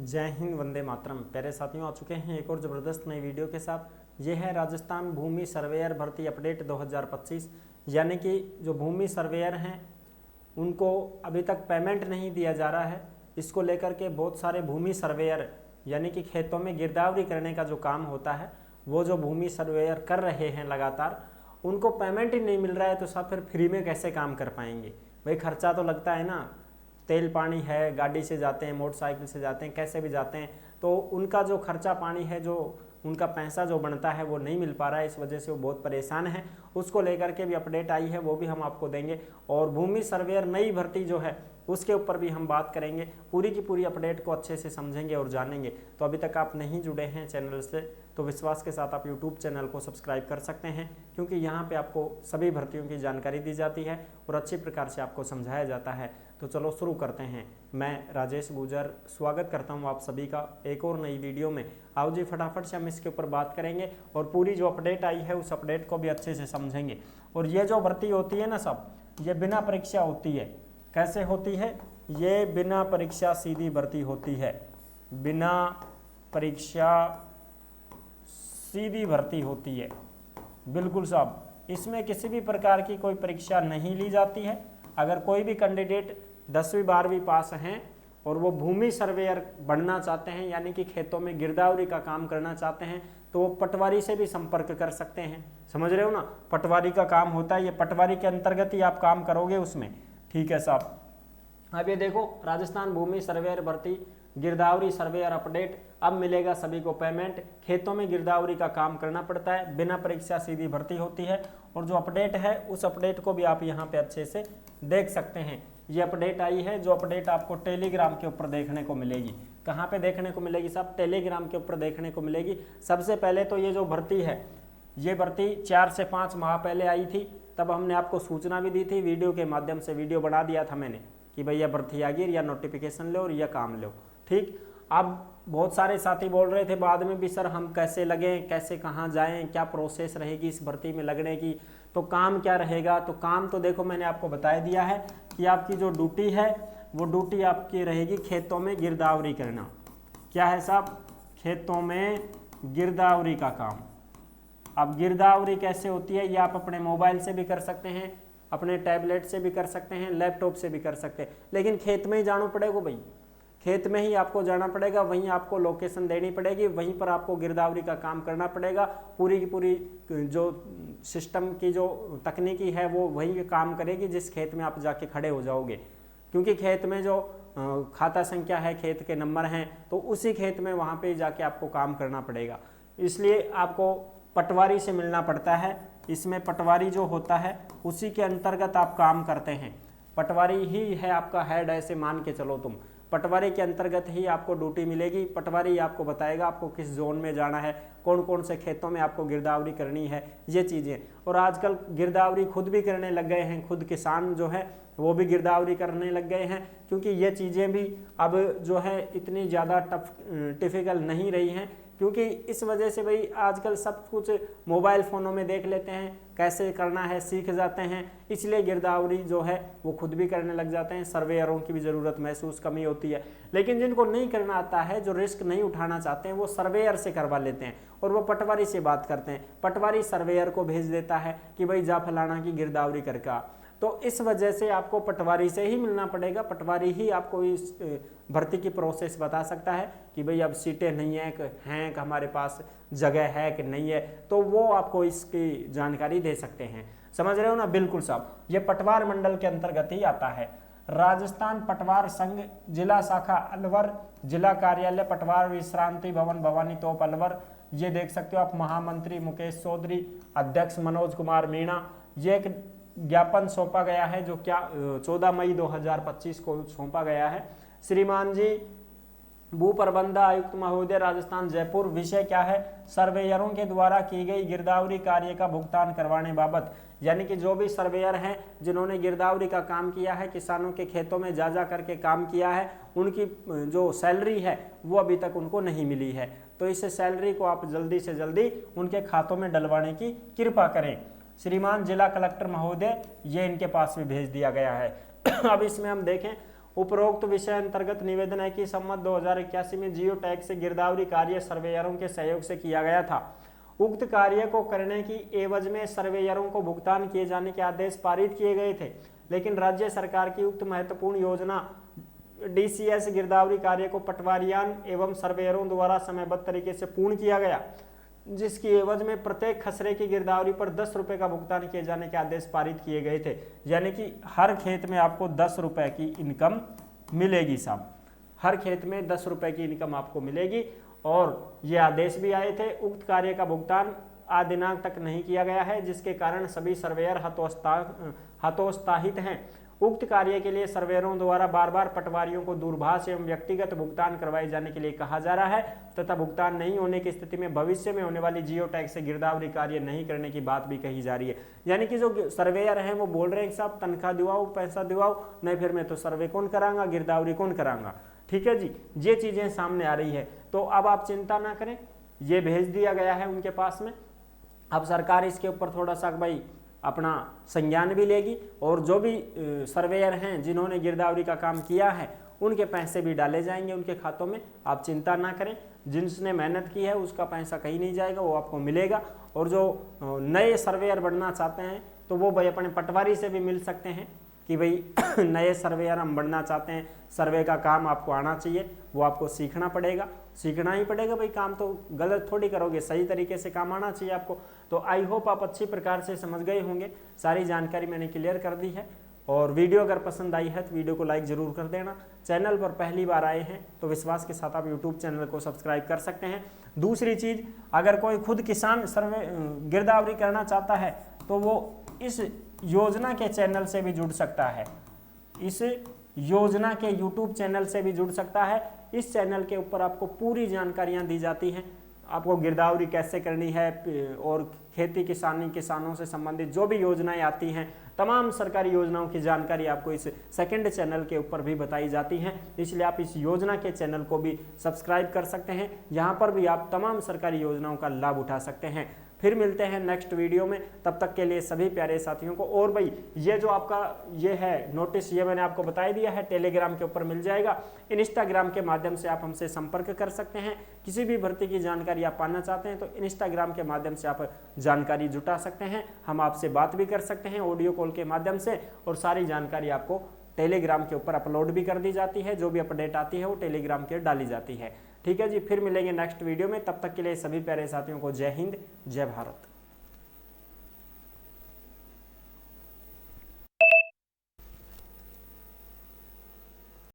जय हिंद, वंदे मातरम। प्यारे साथियों, आ चुके हैं एक और ज़बरदस्त नई वीडियो के साथ। ये है राजस्थान भूमि सर्वेयर भर्ती अपडेट 2025। यानी कि जो भूमि सर्वेयर हैं उनको अभी तक पेमेंट नहीं दिया जा रहा है। इसको लेकर के बहुत सारे भूमि सर्वेयर यानी कि खेतों में गिरदावरी करने का जो काम होता है वो जो भूमि सर्वेयर कर रहे हैं लगातार, उनको पेमेंट ही नहीं मिल रहा है। तो सब फिर फ्री में कैसे काम कर पाएंगे? भाई खर्चा तो लगता है ना, तेल पानी है, गाड़ी से जाते हैं, मोटरसाइकिल से जाते हैं, कैसे भी जाते हैं, तो उनका जो खर्चा पानी है, जो उनका पैसा जो बनता है वो नहीं मिल पा रहा है। इस वजह से वो बहुत परेशान है। उसको लेकर के भी अपडेट आई है, वो भी हम आपको देंगे। और भूमि सर्वेयर नई भर्ती जो है उसके ऊपर भी हम बात करेंगे। पूरी की पूरी अपडेट को अच्छे से समझेंगे और जानेंगे। तो अभी तक आप नहीं जुड़े हैं चैनल से तो विश्वास के साथ आप यूट्यूब चैनल को सब्सक्राइब कर सकते हैं, क्योंकि यहाँ पे आपको सभी भर्तियों की जानकारी दी जाती है और अच्छी प्रकार से आपको समझाया जाता है। तो चलो शुरू करते हैं। मैं राजेश गुजर स्वागत करता हूँ आप सभी का एक और नई वीडियो में। आओ जी, फटाफट से हम इसके ऊपर बात करेंगे और पूरी जो अपडेट आई है उस अपडेट को भी अच्छे से समझेंगे। और ये जो भर्ती होती है ना सब, ये बिना परीक्षा होती है। कैसे होती है? ये बिना परीक्षा सीधी भर्ती होती है। बिना परीक्षा सीधी भर्ती होती है, बिल्कुल साहब। इसमें किसी भी प्रकार की कोई परीक्षा नहीं ली जाती है। अगर कोई भी कैंडिडेट 10वीं 12वीं पास हैं और वो भूमि सर्वेयर बनना चाहते हैं, यानी कि खेतों में गिरदावरी का काम करना चाहते हैं, तो वो पटवारी से भी संपर्क कर सकते हैं। समझ रहे हो ना, पटवारी का काम होता है, ये पटवारी के अंतर्गत ही आप काम करोगे उसमें। ठीक है साहब। अब ये देखो, राजस्थान भूमि सर्वेयर भर्ती गिरदावरी सर्वेयर अपडेट। अब मिलेगा सभी को पेमेंट। खेतों में गिरदावरी का काम करना पड़ता है, बिना परीक्षा सीधी भर्ती होती है। और जो अपडेट है उस अपडेट को भी आप यहाँ पे अच्छे से देख सकते हैं। ये अपडेट आई है, जो अपडेट आपको टेलीग्राम के ऊपर देखने को मिलेगी। कहाँ पे देखने को मिलेगी साहब? टेलीग्राम के ऊपर देखने को मिलेगी। सबसे पहले तो ये जो भर्ती है, ये भर्ती 4 से 5 माह पहले आई थी। तब हमने आपको सूचना भी दी थी, वीडियो के माध्यम से वीडियो बना दिया था मैंने कि भैया भर्ती आ गई, या नोटिफिकेशन लो और यह काम लो। ठीक। अब बहुत सारे साथी बोल रहे थे बाद में भी, सर हम कैसे लगें, कैसे कहाँ जाएं, क्या प्रोसेस रहेगी इस भर्ती में लगने की, तो काम क्या रहेगा? तो काम तो देखो मैंने आपको बता दिया है कि आपकी जो ड्यूटी है वो ड्यूटी आपकी रहेगी खेतों में गिरदावरी करना। क्या है साहब? खेतों में गिरदावरी का काम। अब गिरदावरी कैसे होती है? ये आप अपने मोबाइल से भी कर सकते हैं, अपने टैबलेट से भी कर सकते हैं, लैपटॉप से भी कर सकते हैं, लेकिन खेत में ही जाना पड़ेगा भाई। खेत में ही आपको जाना पड़ेगा, वहीं आपको लोकेशन देनी पड़ेगी, वहीं पर आपको गिरदावरी का काम करना पड़ेगा। पूरी की पूरी जो सिस्टम की जो तकनीकी है वो वही काम करेगी जिस खेत में आप जाके खड़े हो जाओगे। क्योंकि खेत में जो खाता संख्या है, खेत के नंबर हैं, तो उसी खेत में वहाँ पे जाके आपको काम करना पड़ेगा। इसलिए आपको पटवारी से मिलना पड़ता है। इसमें पटवारी जो होता है उसी के अंतर्गत आप काम करते हैं। पटवारी ही है आपका हेड, ऐसे मान के चलो तुम। पटवारी के अंतर्गत ही आपको ड्यूटी मिलेगी। पटवारी आपको बताएगा आपको किस जोन में जाना है, कौन कौन से खेतों में आपको गिरदावरी करनी है, ये चीज़ें। और आजकल गिरदावरी खुद भी करने लग गए हैं, खुद किसान जो है वो भी गिरदावरी करने लग गए हैं, क्योंकि ये चीज़ें भी अब जो है इतनी ज़्यादा टिफिकल्ट नहीं रही हैं। क्योंकि इस वजह से भाई आजकल सब कुछ मोबाइल फ़ोनों में देख लेते हैं, कैसे करना है सीख जाते हैं। इसलिए गिरदावरी जो है वो खुद भी करने लग जाते हैं। सर्वेयरों की भी ज़रूरत महसूस कमी होती है। लेकिन जिनको नहीं करना आता है, जो रिस्क नहीं उठाना चाहते हैं, वो सर्वेयर से करवा लेते हैं और वो पटवारी से बात करते हैं। पटवारी सर्वेयर को भेज देता है कि भाई जा फलाना की गिरदावरी करके। तो इस वजह से आपको पटवारी से ही मिलना पड़ेगा। पटवारी ही आपको इस भर्ती की प्रोसेस बता सकता है कि भाई अब सीटें नहीं हैं कि हमारे पास जगह है कि नहीं है, तो वो आपको इसकी जानकारी दे सकते हैं। समझ रहे हो ना? बिल्कुल साहब। ये पटवार मंडल के अंतर्गत ही आता है। राजस्थान पटवार संघ, जिला शाखा अलवर, जिला कार्यालय पटवार विश्रांति भवन, भवानी तोप अलवर। ये देख सकते हो आप। महामंत्री मुकेश चौधरी, अध्यक्ष मनोज कुमार मीणा। ये एक ज्ञापन सौंपा गया है जो क्या 14 मई 2025 को सौंपा गया है। श्रीमान जी भू प्रबंध आयुक्त महोदय, राजस्थान जयपुर। विषय क्या है? सर्वेयरों के द्वारा की गई गिरदावरी कार्य का भुगतान करवाने बाबत। यानी कि जो भी सर्वेयर हैं जिन्होंने गिरदावरी का काम किया है, किसानों के खेतों में जा करके काम किया है, उनकी जो सैलरी है वो अभी तक उनको नहीं मिली है। तो इस सैलरी को आप जल्दी से जल्दी उनके खातों में डलवाने की कृपा करें। श्रीमान जिला कलेक्टर महोदय, ये इनके पास भी भेज दिया गया है। अब इसमें हम देखें उपरोक्त विषय अंतर्गत निवेदन है कि सम्मत 2081 में जियो टैग से गिरदावरी कार्य सर्वेयरों के सहयोग से किया गया था। उक्त कार्य को करने की एवज में सर्वेयरों को भुगतान किए जाने के आदेश पारित किए गए थे, लेकिन राज्य सरकार की उक्त महत्वपूर्ण योजना डीसीएस गिरदावरी कार्य को पटवारियान एवं सर्वेयरों द्वारा समयबद्ध तरीके से पूर्ण किया गया, जिसकी एवज में प्रत्येक खसरे की गिरदावरी पर 10 रुपए का भुगतान किए जाने के आदेश पारित किए गए थे। यानी कि हर खेत में आपको 10 रुपए की इनकम मिलेगी साहब, हर खेत में 10 रुपए की इनकम आपको मिलेगी। और ये आदेश भी आए थे। उक्त कार्य का भुगतान आज दिनांक तक नहीं किया गया है, जिसके कारण सभी सर्वेयर हतोत्साहित हैं। उक्त कार्य के लिए सर्वेयरों द्वारा बार बार पटवारियों को दूरभाष एवं व्यक्तिगत भुगतान करवाए जाने के लिए कहा जा रहा है तथा भुगतान नहीं होने की स्थिति में भविष्य में होने वाली जियो टैग से गिरदावरी कार्य नहीं करने की बात भी कही जा रही है। यानी कि जो सर्वेयर हैं वो बोल रहे हैं कि साहब तनख्वाह दिवाओ, पैसा दिवाओ, नहीं फिर मैं तो सर्वे कौन करांगा, गिरदावरी कौन करांगा। ठीक है जी, ये चीजें सामने आ रही है। तो अब आप चिंता ना करें, ये भेज दिया गया है उनके पास में। अब सरकार इसके ऊपर थोड़ा सा भाई अपना संज्ञान भी लेगी और जो भी सर्वेयर हैं जिन्होंने गिरदावरी का काम किया है उनके पैसे भी डाले जाएंगे उनके खातों में। आप चिंता ना करें, जिसने मेहनत की है उसका पैसा कहीं नहीं जाएगा, वो आपको मिलेगा। और जो नए सर्वेयर बनना चाहते हैं तो वो भाई अपने पटवारी से भी मिल सकते हैं कि भाई नए सर्वेयर हम बनना चाहते हैं, सर्वे का काम आपको आना चाहिए, वो आपको सीखना पड़ेगा, सीखना ही पड़ेगा भाई। काम तो गलत थोड़ी करोगे, सही तरीके से काम आना चाहिए आपको। तो आई होप आप अच्छी प्रकार से समझ गए होंगे, सारी जानकारी मैंने क्लियर कर दी है। और वीडियो अगर पसंद आई है तो वीडियो को लाइक जरूर कर देना। चैनल पर पहली बार आए हैं तो विश्वास के साथ आप यूट्यूब चैनल को सब्सक्राइब कर सकते हैं। दूसरी चीज़, अगर कोई खुद किसान सर्वे गिरदावरी करना चाहता है तो वो इस योजना के चैनल से भी जुड़ सकता है, इस योजना के यूट्यूब चैनल से भी जुड़ सकता है। इस चैनल के ऊपर आपको पूरी जानकारियां दी जाती हैं, आपको गिरदावरी कैसे करनी है और खेती किसानों से संबंधित जो भी योजनाएं आती हैं, तमाम सरकारी योजनाओं की जानकारी आपको इस सेकंड चैनल के ऊपर भी बताई जाती हैं। इसलिए आप इस योजना के चैनल को भी सब्सक्राइब कर सकते हैं, यहाँ पर भी आप तमाम सरकारी योजनाओं का लाभ उठा सकते हैं। फिर मिलते हैं नेक्स्ट वीडियो में, तब तक के लिए सभी प्यारे साथियों को। और भाई ये जो आपका ये है नोटिस, ये मैंने आपको बता दिया है, टेलीग्राम के ऊपर मिल जाएगा। इंस्टाग्राम के माध्यम से आप हमसे संपर्क कर सकते हैं। किसी भी भर्ती की जानकारी आप पाना चाहते हैं तो इंस्टाग्राम के माध्यम से आप जानकारी जुटा सकते हैं, हम आपसे बात भी कर सकते हैं ऑडियो कॉल के माध्यम से। और सारी जानकारी आपको टेलीग्राम के ऊपर अपलोड भी कर दी जाती है, जो भी अपडेट आती है वो टेलीग्राम के डाली जाती है। ठीक है जी, फिर मिलेंगे नेक्स्ट वीडियो में, तब तक के लिए सभी प्यारे साथियों को जय हिंद, जय भारत।